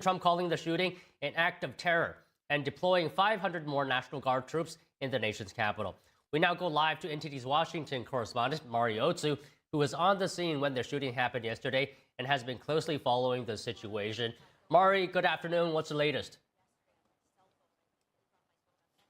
Trump calling the shooting an act of terror and deploying 500 more National Guard troops in the nation's capital. We now go live to NTD's Washington correspondent, Mari Otsu, who was on the scene when the shooting happened yesterday and has been closely following the situation. Mari, good afternoon. What's the latest?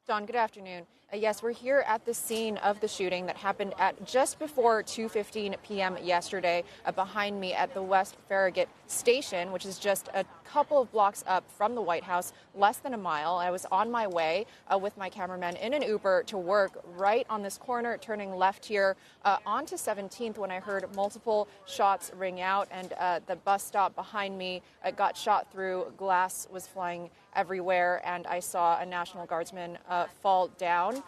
Don, good afternoon. Yes, we're here at the scene of the shooting that happened at just before 2:15 p.m. yesterday behind me at the West Farragut Station, which is just a couple of blocks up from the White House, less than a mile. I was on my way with my cameraman in an Uber to work right on this corner, turning left here onto 17th when I heard multiple shots ring out, and the bus stop behind me got shot through. Glass was flying everywhere, and I saw a National Guardsman fall down.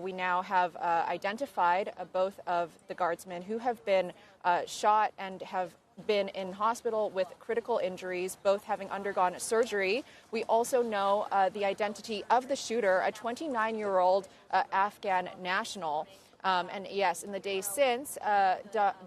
We now have identified both of the guardsmen who have been shot and have been in hospital with critical injuries, both having undergone surgery. We also know the identity of the shooter, a 29-year-old Afghan national. And yes, in the days since,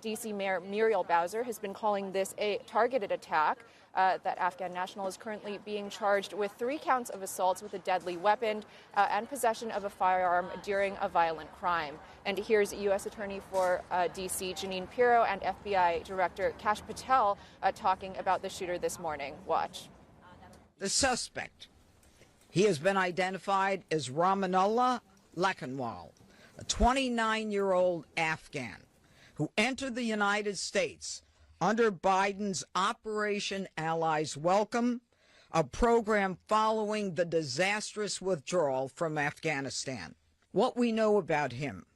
D.C. Mayor Muriel Bowser has been calling this a targeted attack. That Afghan national is currently being charged with 3 counts of assaults with a deadly weapon and possession of a firearm during a violent crime. And here's U.S. Attorney for D.C. Jeanine Pirro and FBI Director Kash Patel talking about the shooter this morning. Watch. The suspect, he has been identified as Ramanullah Lakhanwal, a 29-year-old Afghan who entered the United States under Biden's Operation Allies Welcome, a program following the disastrous withdrawal from Afghanistan. What we know about him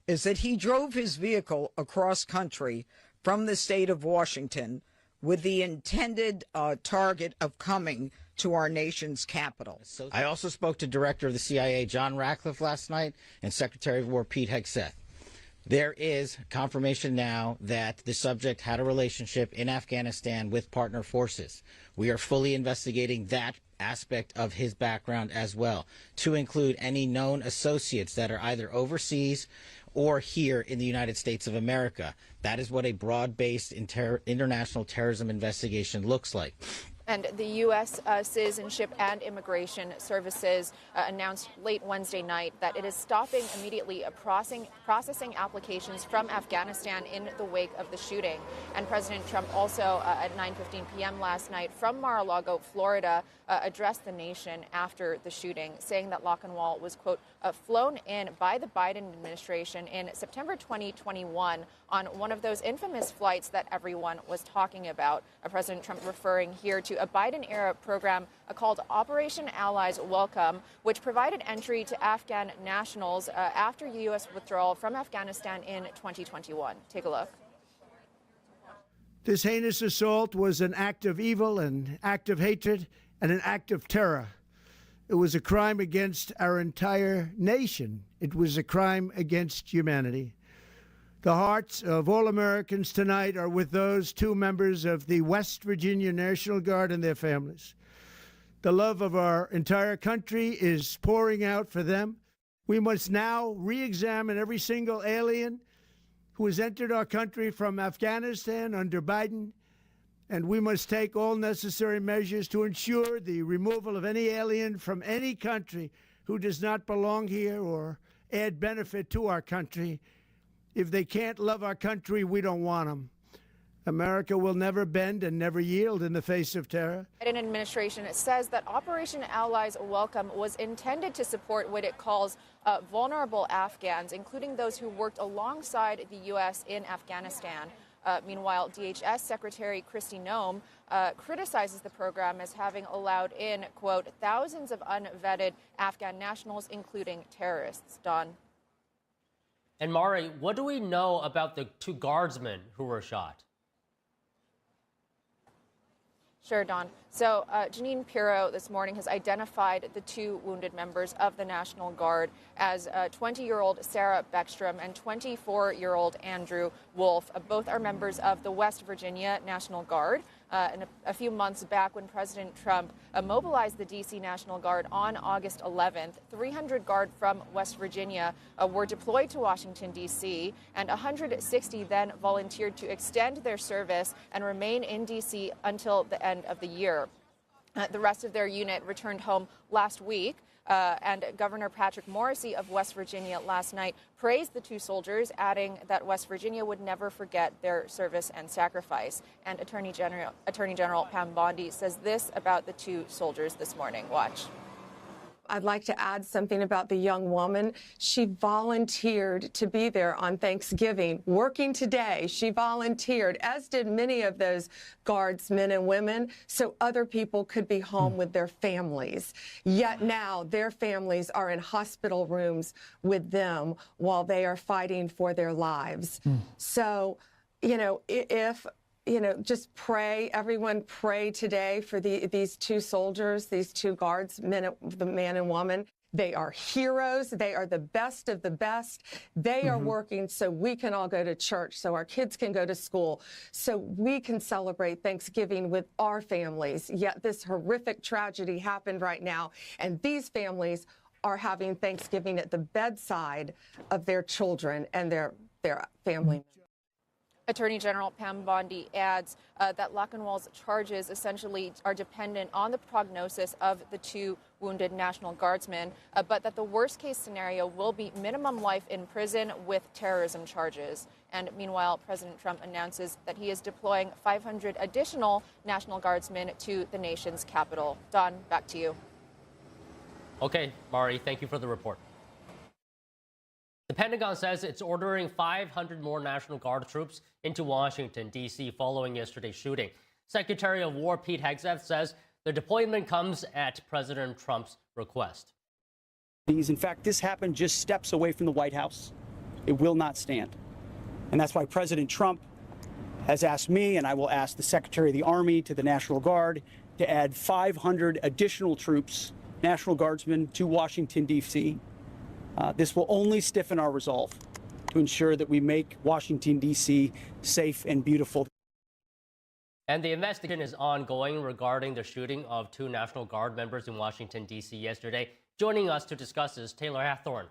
is that he drove his vehicle across country from the state of Washington with the intended target of coming to our nation's capital. I also spoke to Director of the CIA, John Ratcliffe, last night, and Secretary of War, Pete Hegseth. There is confirmation now that the subject had a relationship in Afghanistan with partner forces. We are fully investigating that aspect of his background as well, to include any known associates that are either overseas or here in the United States of America. That is what a broad-based international terrorism investigation looks like. And the U.S. Citizenship and Immigration Services announced late Wednesday night that it is stopping immediately processing applications from Afghanistan in the wake of the shooting. And President Trump also, at 9:15 p.m. last night from Mar-a-Lago, Florida, addressed the nation after the shooting, saying that Lakhanwal was, quote, flown in by the Biden administration in September 2021 on one of those infamous flights that everyone was talking about. President Trump referring here to a Biden-era program called Operation Allies Welcome, which provided entry to Afghan nationals after U.S. withdrawal from Afghanistan in 2021. Take a look. This heinous assault was an act of evil, an act of hatred, and an act of terror. It was a crime against our entire nation. It was a crime against humanity. The hearts of all Americans tonight are with those 2 members of the West Virginia National Guard and their families. The love of our entire country is pouring out for them. We must now re-examine every single alien who has entered our country from Afghanistan under Biden, and we must take all necessary measures to ensure the removal of any alien from any country who does not belong here or add benefit to our country. If they can't love our country, we don't want them. America will never bend and never yield in the face of terror. Biden administration says that Operation Allies Welcome was intended to support what it calls vulnerable Afghans, including those who worked alongside the U.S. in Afghanistan. Meanwhile, DHS Secretary Kristi Noem criticizes the program as having allowed in, quote, thousands of unvetted Afghan nationals, including terrorists. Don. And Mari, what do we know about the 2 guardsmen who were shot? Sure, Don. So Jeanine Pirro this morning has identified the 2 wounded members of the National Guard as 20-year-old Sarah Beckstrom and 24-year-old Andrew Wolf. Both are members of the West Virginia National Guard. And a few months back, when President Trump mobilized the D.C. National Guard on August 11th, 300 Guard from West Virginia were deployed to Washington, D.C., and 160 then volunteered to extend their service and remain in D.C. until the end of the year. The rest of their unit returned home last week. And Governor Patrick Morrisey of West Virginia last night praised the two soldiers, adding that West Virginia would never forget their service and sacrifice. And Attorney General Pam Bondi says this about the two soldiers this morning. Watch. I'd like to add something about the young woman. She volunteered to be there on Thanksgiving, working today. She volunteered, as did many of those guards, men and women, so other people could be home with their families. Yet now their families are in hospital rooms with them while they are fighting for their lives. So, just pray, everyone pray today for these two soldiers, these two guards, the man and woman. They are heroes. They are the best of the best. They are working so we can all go to church, so our kids can go to school, so we can celebrate Thanksgiving with our families. Yet this horrific tragedy happened right now, and these families are having Thanksgiving at the bedside of their children and their family members. Attorney General Pam Bondi adds that Lachenwall's charges essentially are dependent on the prognosis of the two wounded National Guardsmen, but that the worst-case scenario will be minimum life in prison with terrorism charges. And meanwhile, President Trump announces that he is deploying 500 additional National Guardsmen to the nation's capital. Don, back to you. Okay, Mari, thank you for the report. The Pentagon says it's ordering 500 more National Guard troops into Washington, D.C. following yesterday's shooting. Secretary of War Pete Hegseth says the deployment comes at President Trump's request. In fact, this happened just steps away from the White House. It will not stand. And that's why President Trump has asked me, and I will ask the Secretary of the Army to the National Guard, to add 500 additional troops, National Guardsmen, to Washington, D.C. This will only stiffen our resolve to ensure that we make Washington, D.C. safe and beautiful. And the investigation is ongoing regarding the shooting of two National Guard members in Washington, D.C. yesterday. Joining us to discuss is Taylor Hathorn,